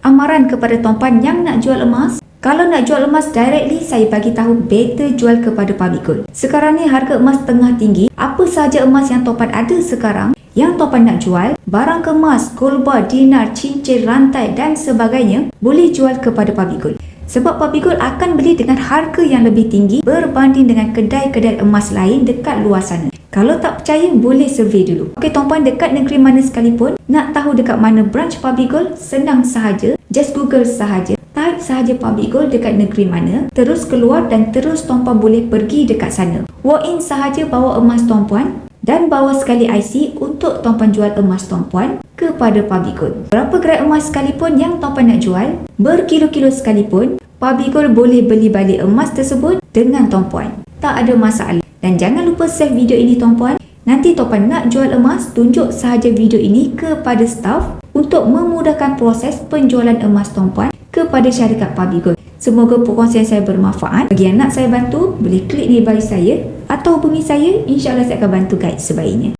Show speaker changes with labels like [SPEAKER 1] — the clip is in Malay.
[SPEAKER 1] Amaran kepada tuan-puan yang nak jual emas, kalau nak jual emas directly, saya bagi tahu better jual kepada public gold. Sekarang ni harga emas tengah tinggi. Apa sahaja emas yang tuan-puan ada sekarang yang tuan-puan nak jual, barang kemas, gold bar, dinar, cincin, rantai dan sebagainya, boleh jual kepada public gold. Sebab public gold akan beli dengan harga yang lebih tinggi berbanding dengan kedai-kedai emas lain dekat luar sana. Kalau tak percaya, boleh survey dulu. Okey tuan-puan, dekat negeri mana sekalipun, nak tahu dekat mana branch public gold, senang sahaja. Just Google sahaja. Type sahaja public gold dekat negeri mana, terus keluar dan terus tuan-puan boleh pergi dekat sana. Walk in sahaja, bawa emas tuan-puan dan bawa sekali IC untuk tuan-puan jual emas tuan-puan kepada public gold. Berapa gram emas sekalipun yang tuan-puan nak jual, berkilo-kilo sekalipun, public gold boleh beli balik emas tersebut dengan tuan-puan. Tak ada masalah. Dan jangan lupa save video ini tuan-puan. Nanti tuan-puan nak jual emas, tunjuk sahaja video ini kepada staff untuk memudahkan proses penjualan emas tuan-puan kepada syarikat public gold. Semoga perkongsian saya bermanfaat. Bagi yang nak saya bantu, boleh klik nearby saya atau hubungi saya. InsyaAllah saya akan bantu guide sebaiknya.